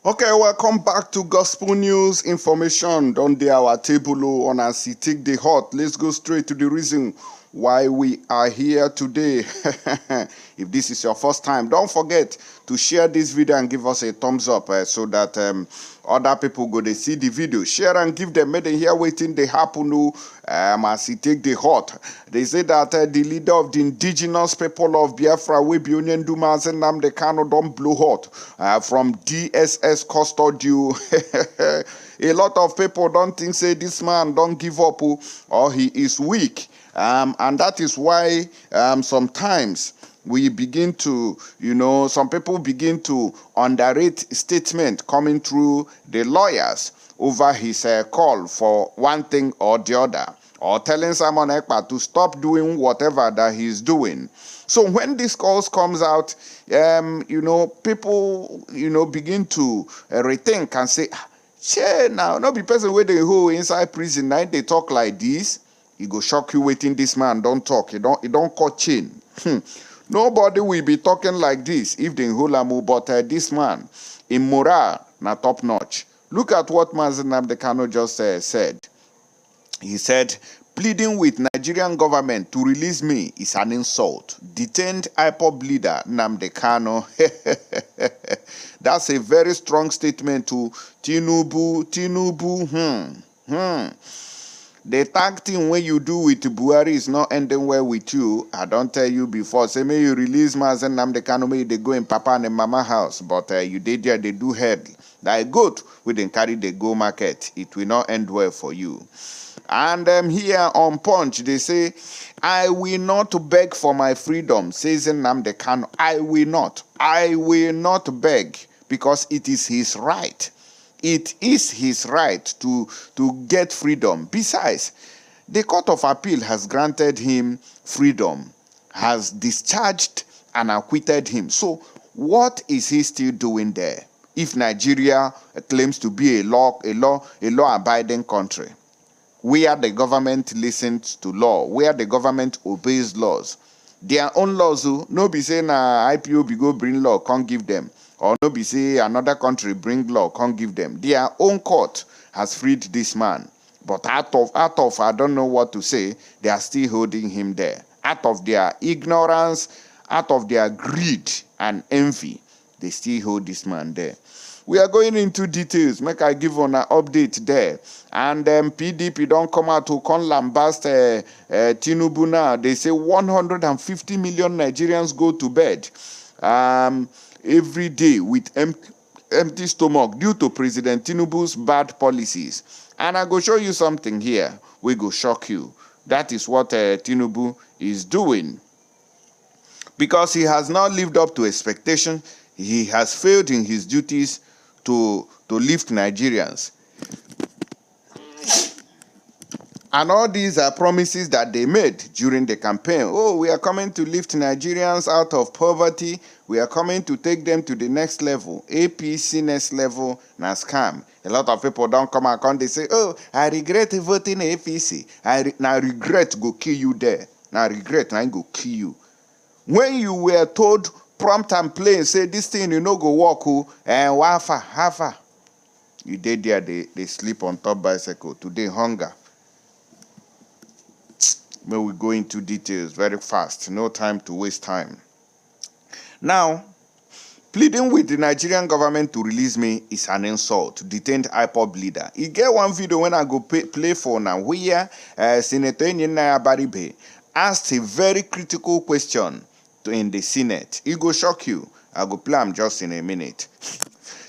Okay, welcome back to Gospel News Information on our table on as he take the hot. Let's go straight to the reason why we are here today. If this is your first time, don't forget to share this video and give us a thumbs up so that other people go to see the video. Share and give them, may they hear waiting they happen as he take the hot. They say that the leader of the indigenous people of Biafra, Mazi Nnamdi Kanu, don't blow hot from DSS custody. A lot of people don't think say this man don't give up or he is weak. And that is why sometimes we begin to, some people begin to underrate statement coming through the lawyers over his call for one thing or the other, or telling Simon Ekpa to stop doing whatever that he's doing. So when this calls comes out, people, begin to rethink and say, share now, not be person where they who inside prison, now they talk like this. It go shock you waiting this man don't talk. It don't cut chain. Nobody will be talking like this if they hold him, but this man, in morale, na top notch. Look at what Mazi Nnamdi Kanu just said. He said, pleading with Nigerian government to release me is an insult. Detained IPOB leader Nnamdi Kanu. That's a very strong statement to Tinubu. The tag team when you do with Buhari is not ending well with you. I don't tell you before. Say, may you release Mazi Nnamdi Kanu, may they go in Papa and Mama house. But you did there, they do head. Like goat, we then carry the go market. It will not end well for you. And here on Punch, they say, I will not beg for my freedom, says Nnamdi Kanu. I will not beg because it is his right. It is his right to get freedom. Besides, the Court of Appeal has granted him freedom, has discharged and acquitted him. So what is he still doing there if Nigeria claims to be a law-abiding country, where the government listens to law, where the government obeys laws? Their own laws, no be saying IPOB go bring law, can't give them. Or no be say another country bring law, can't give them. Their own court has freed this man. But out of I don't know what to say, they are still holding him there. Out of their ignorance, out of their greed and envy, they still hold this man there. We are going into details. Make I give on an update there. And PDP don't come out to lambast Tinubu now. They say 150 million Nigerians go to bed every day with empty stomach due to President Tinubu's bad policies. And I go show you something here. We go shock you. That is what Tinubu is doing. Because he has not lived up to expectation. He has failed in his duties to lift Nigerians. And all these are promises that they made during the campaign. Oh, we are coming to lift Nigerians out of poverty. We are coming to take them to the next level. APC next level, na scam. A lot of people don't come and they say, oh, I regret voting APC. Now regret go kill you there. Now regret now go kill you. When you were told prompt and plain, say this thing you know go walk and wafa. You did there, they sleep on top bicycle. Today hunger. May we go into details very fast. No time to waste time. Now, pleading with the Nigerian government to release me is an insult. Detained IPOB leader. You get one video when I go play for now where Senator Nyenaya Baribe asked a very critical question in the Senate. It go shock you. I go play them just in a minute.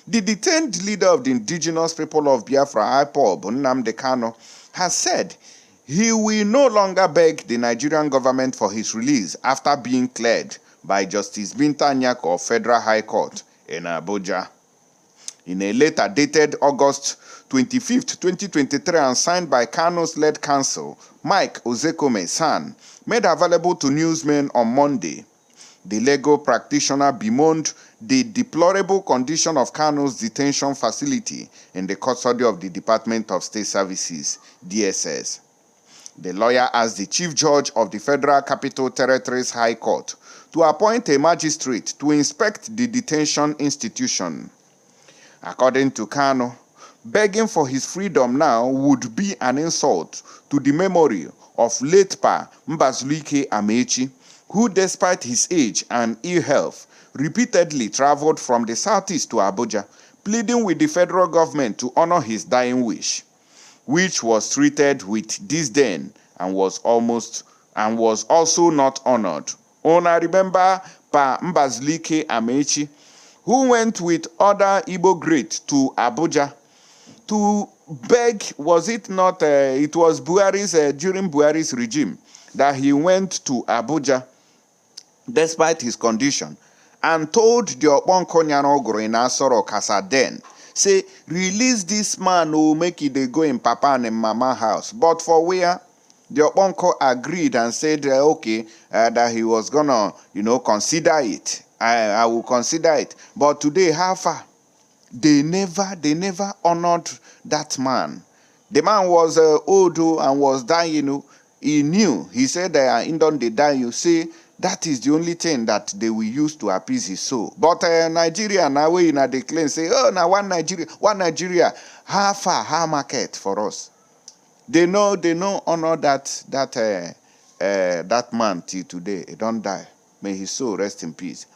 The detained leader of the indigenous people of Biafra, IPOB, Nnamdi Kanu, has said he will no longer beg the Nigerian government for his release after being cleared by Justice Binta Nyako of Federal High Court in Abuja. In a letter dated August 25th, 2023 and signed by Kanu's led counsel, Mike Ozekome San, made available to newsmen on Monday, the legal practitioner bemoaned the deplorable condition of Kanu's detention facility in the custody of the Department of State Services, DSS. The lawyer asked the Chief Judge of the Federal Capital Territories High Court to appoint a magistrate to inspect the detention institution. According to Kanu, begging for his freedom now would be an insult to the memory of late Pa Mbazulike Amechi, who despite his age and ill health, repeatedly traveled from the southeast to Abuja, pleading with the federal government to honor his dying wish, which was treated with disdain and was also not honored. Una remember Pa Mbazulike Amechi, who went with other Igbo greats to Abuja to beg, was it not, it was Buhari's, during Buhari's regime, that he went to Abuja despite his condition and told the Okponko Nyanogoro in Asoro Kasa then, say, release this man who make it they go in Papa and in Mama house. But for where? The Okponko agreed and said, okay, that he was gonna, consider it. I will consider it. But today, how far? They never honored that man. The man was old and was dying. He knew. He said, in don't they die, you see, that is the only thing that they will use to appease his soul. But Nigeria, now we they claim, say, oh, now one Nigeria, how far, how market for us? They know honor that man till today. He don't die. May his soul rest in peace.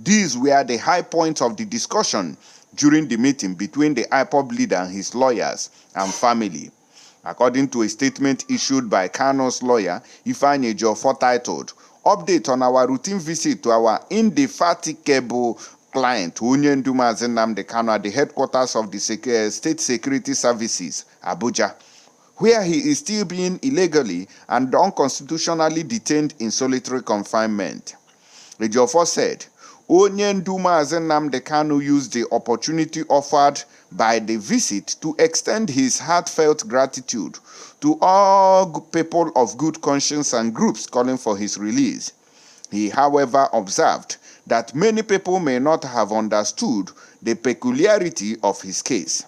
These were the high points of the discussion during the meeting between the IPOB leader and his lawyers and family. According to a statement issued by Kanu's lawyer, Ifeanyi Ejiofor, titled, Update on our routine visit to our indefatigable client, Mazi Nnamdi Kanu, at the headquarters of the State Security Services, Abuja, where he is still being illegally and unconstitutionally detained in solitary confinement. Ejiofor said, Mazi Nnamdi Kanu used the opportunity offered by the visit to extend his heartfelt gratitude to all people of good conscience and groups calling for his release. He, however, observed that many people may not have understood the peculiarity of his case,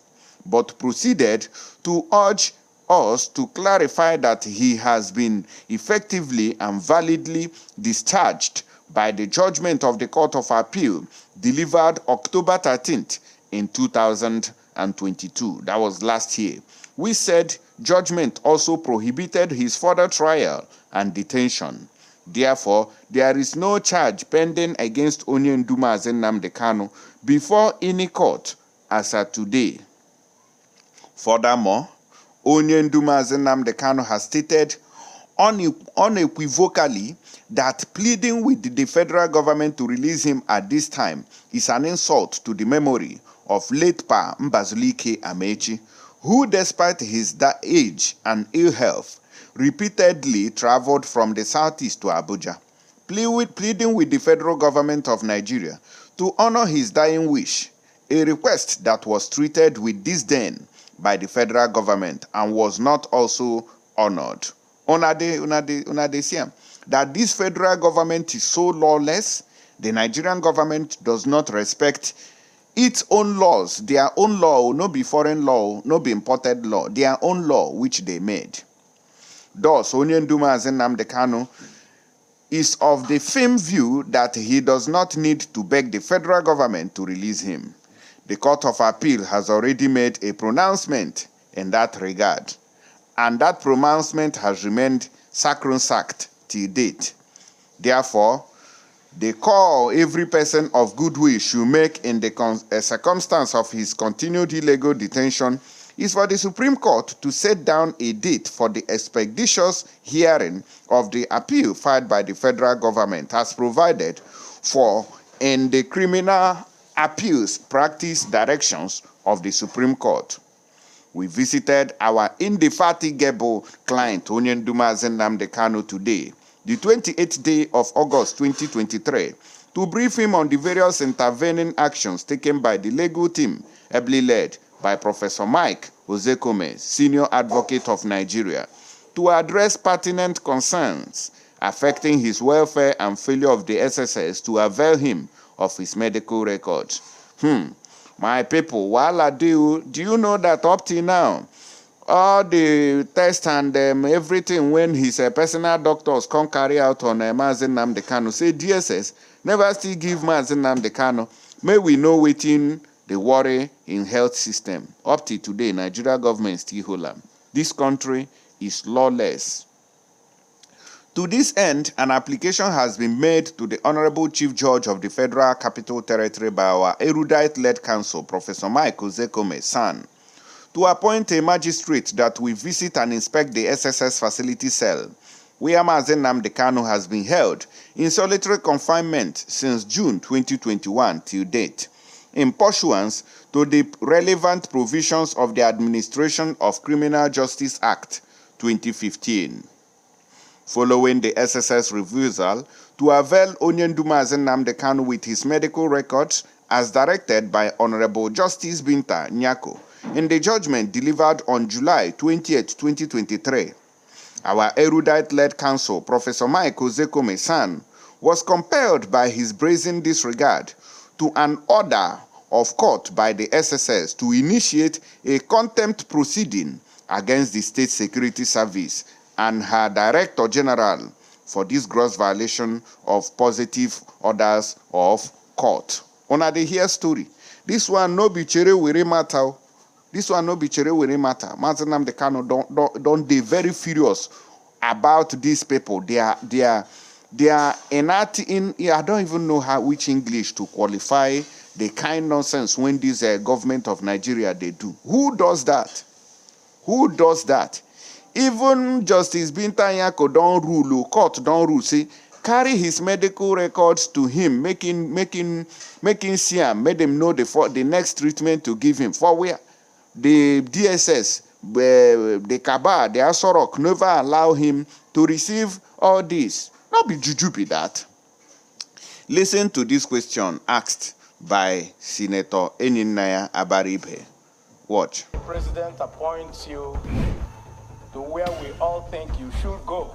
but proceeded to urge us to clarify that he has been effectively and validly discharged by the judgment of the Court of Appeal delivered October 13th in 2022. That was last year. We said judgment also prohibited his further trial and detention. Therefore, there is no charge pending against Mazi Nnamdi Kanu before any court as at today. Furthermore, Mazi Nnamdi Kanu has stated unequivocally that pleading with the federal government to release him at this time is an insult to the memory of late Pa Mbazulike Amechi, who despite his age and ill health, repeatedly traveled from the southeast to Abuja, pleading with the federal government of Nigeria to honor his dying wish, a request that was treated with disdain by the federal government and was not also honored. That this federal government is so lawless, the Nigerian government does not respect its own laws, their own law, no be foreign law, no be imported law, their own law which they made. Thus, Mazi Nnamdi Kanu is of the firm view that he does not need to beg the federal government to release him. The Court of Appeal has already made a pronouncement in that regard, and that pronouncement has remained sacrosanct till date. Therefore, the call every person of goodwill should make in the circumstance of his continued illegal detention is for the Supreme Court to set down a date for the expeditious hearing of the appeal filed by the federal government as provided for in the criminal appeals practice directions of the Supreme Court. We visited our indefatigable client, Mazi Nnamdi Kanu, today, the 28th day of August 2023, to brief him on the various intervening actions taken by the legal team, ably led by Professor Mike Ozekome, Senior Advocate of Nigeria, to address pertinent concerns affecting his welfare and failure of the SSS to avail him of his medical records. My people, while do you know that up till now, all the tests and everything when his personal doctors come carry out on Mazi Nnamdi Kanu, say DSS never still give Mazi Nnamdi Kanu, may we know waiting the worry in health system. Up to today, Nigeria government still hold am. This country is lawless. To this end, an application has been made to the Honorable Chief Judge of the Federal Capital Territory by our erudite-led counsel, Professor Mike Ozekome, San, to appoint a magistrate that will visit and inspect the SSS facility cell, where Mazi Nnamdi Kanu has been held in solitary confinement since June 2021 till date, in pursuance to the relevant provisions of the Administration of Criminal Justice Act 2015. Following the SSS refusal to avail Onyendu Mazi Nnamdi Kanu with his medical records as directed by Honorable Justice Binta Nyako in the judgment delivered on July 28, 2023, our erudite-led counsel, Professor Mike Ozekome San, was compelled by his brazen disregard to an order of court by the SSS to initiate a contempt proceeding against the State Security Service and her Director General for this gross violation of positive orders of court. Una dey hear story. This one no be chere were matter. This one no be chere were matter. Mazi Nnamdi Kanu don't dey very furious about these people. They are enacting. I don't even know which English to qualify the kind nonsense when this government of Nigeria they do. Who does that? Who does that? Even Justice Binta Nyako don't rule, court don't rule, say, carry his medical records to him, making Siam, made them know the next treatment to give him. For where the DSS, the Kaba, the Asorok never allow him to receive all this. Not be juju be that. Listen to this question asked by Senator Eninaya Abaribe. Watch. The President appoints you to where we all think you should go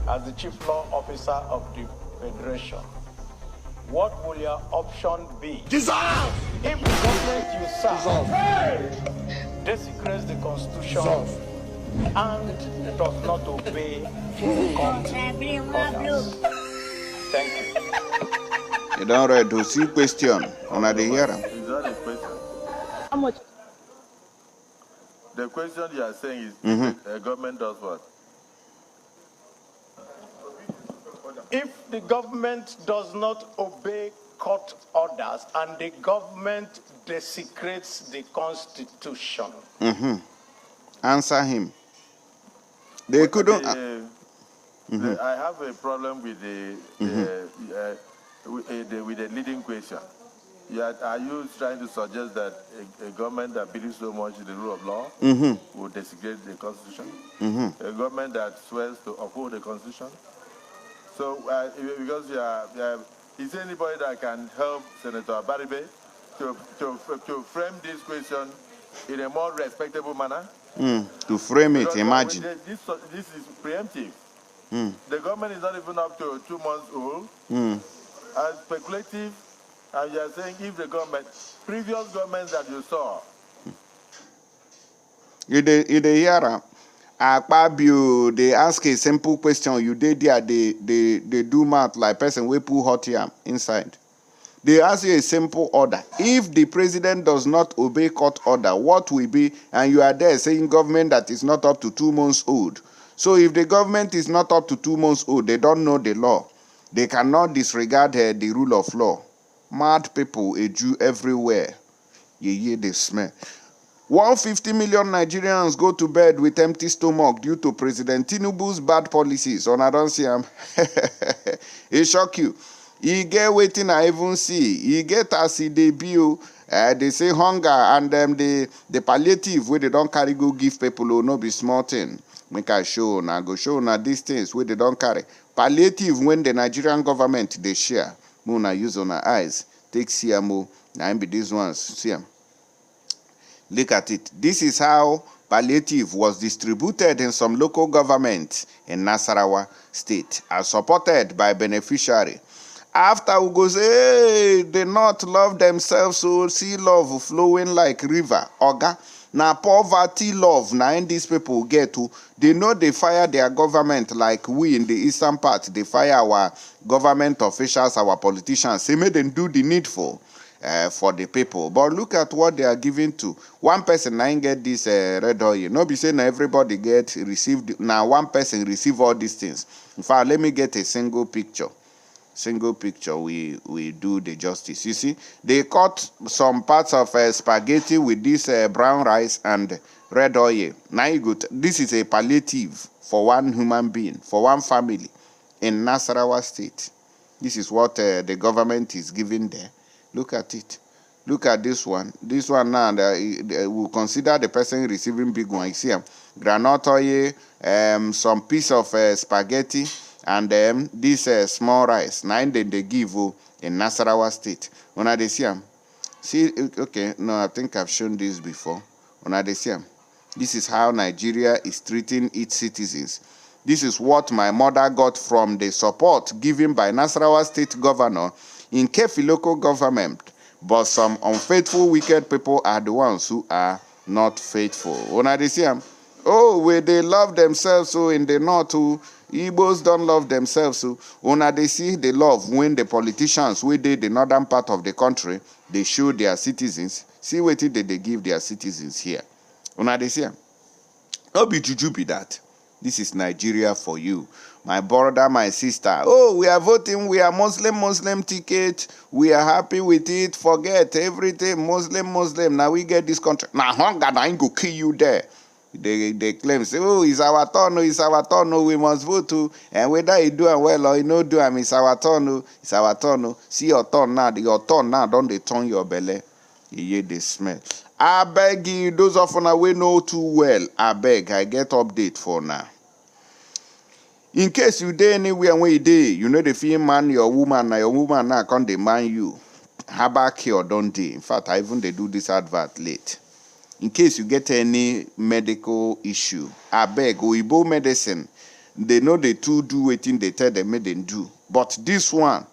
as the Chief Law Officer of the Federation. What will your option be? Dissolve! If the government you serve desecrates the Constitution and does not obey country orders. Thank you. You don't read to see question on the hearing. Is that a question? How much? The question you are saying is the government does what? If the government does not obey court orders and the government desecrates the Constitution. Answer him. They couldn't. I have a problem with the leading question. Are you trying to suggest that a government that believes so much in the rule of law will desecrate the Constitution? A government that swears to uphold the Constitution? So, because is there anybody that can help Senator Abaribe to frame this question in a more respectable manner? To frame because it, imagine. This is preemptive. The government is not even up to 2 months old. As speculative, and you are saying if the government, previous governments that you saw. You hear Akpabio, they ask a simple question. You did there, they do math like person we put hot yam inside. They ask you a simple order. If the president does not obey court order, what will be? And you are there saying government that is not up to 2 months old. So if the government is not up to 2 months old, they don't know the law. They cannot disregard the rule of law. Mad people, a Jew everywhere. You hear the smell. 150 million Nigerians go to bed with empty stomach due to President Tinubu's bad policies. And I don't see him. It shock you. He get waiting I even see. He get as he debut. They say hunger and the palliative where they don't carry go give people who no be small thing. Make I show now go show now these things where they don't carry. Palliative when the Nigerian government they share. Muna use on our eyes. Take CMO. Now be these ones. See them. Look at it. This is how palliative was distributed in some local government in Nasarawa State as supported by beneficiary. After we go say, hey, they not love themselves, so see love flowing like river. Oga, now poverty love, now in these people get to, they know they fire their government like we in the eastern part, they fire our government officials, our politicians. They made them do the needful. for the people. But look at what they are giving to. One person now get this red oil. No be saying everybody received. Now one person receive all these things. In fact, let me get a single picture. We do the justice. You see, they cut some parts of spaghetti with this brown rice and red oil. Now you go. This is a palliative for one human being, for one family in Nasarawa State. This is what the government is giving there. Look at it. Look at this one. This one now, we'll consider the person receiving big one. You see, granite oil, some piece of spaghetti, and this small rice. Now they give in Nasarawa State. When they see them, see, okay, no, I think I've shown this before. When they see them, this is how Nigeria is treating its citizens. This is what my mother got from the support given by Nasarawa State Governor in Kefi local government. But some unfaithful, wicked people are the ones who are not faithful. When they see them, oh, where they love themselves, so in the north, Igbos don't love themselves. So when they see the love when the politicians, who did the northern part of the country, they show their citizens. See what did they give their citizens here. When they see them, no be juju be that. This is Nigeria for you. My brother, my sister. Oh, we are voting. We are Muslim ticket. We are happy with it. Forget everything. Muslim. Now we get this country. Now hunger, I ain't go kill you there. They claim, say, oh, it's our turn. It's our turn. We must vote too. And whether you do well or you no do, it's our turn. It's our turn. See your turn now. Your turn now. Don't they turn your belly? You hear the smell. I beg you, those of you we know too well. I beg, I get update for now. In case you dey anywhere where you dey, you know the feel man your woman now can't demand you. Habaki or don't dey. In fact, I even they do this advert late. In case you get any medical issue, I beg, Oyibo medicine, they know they too do wetin they tell them they do. But this one,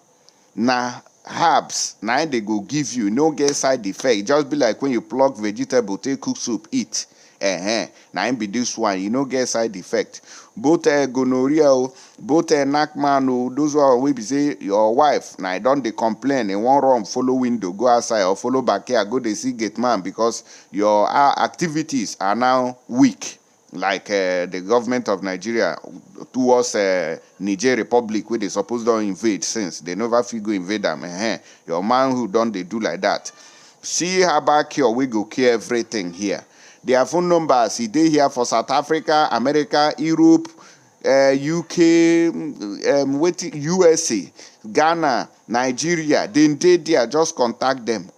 nah, herbs, now they go give you, no get side effect. Just be like when you pluck vegetable, take cook soup, eat. Now be this one, you no get side effect. Both gonorrhea, both nakman, those who are we be say your wife. Now don't they complain? They won't run, follow window, go outside or follow back here, go they see gate man because your activities are now weak. Like the government of Nigeria towards Niger Republic, where they supposed to invade since they never feel go invade them. Your man who don't they do like that? See how back here we go care everything here. Their phone numbers, they here for South Africa, America, Europe, UK, USA, Ghana, Nigeria. Then they there, just contact them,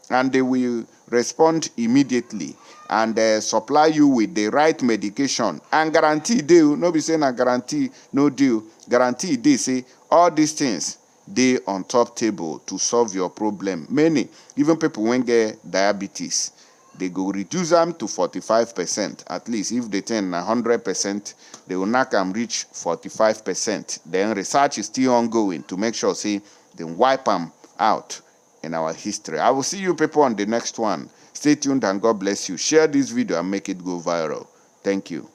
and they will respond immediately and supply you with the right medication and guarantee deal. No be saying a guarantee, no deal. Guarantee they say all these things they on top table to solve your problem. Many, even people when get diabetes, they go reduce them to 45%. At least if they turn 100%, they will not come reach 45%. Then research is still ongoing to make sure, say, they wipe them out in our history. I will see you people on the next one. Stay tuned and God bless you. Share this video and make it go viral. Thank you.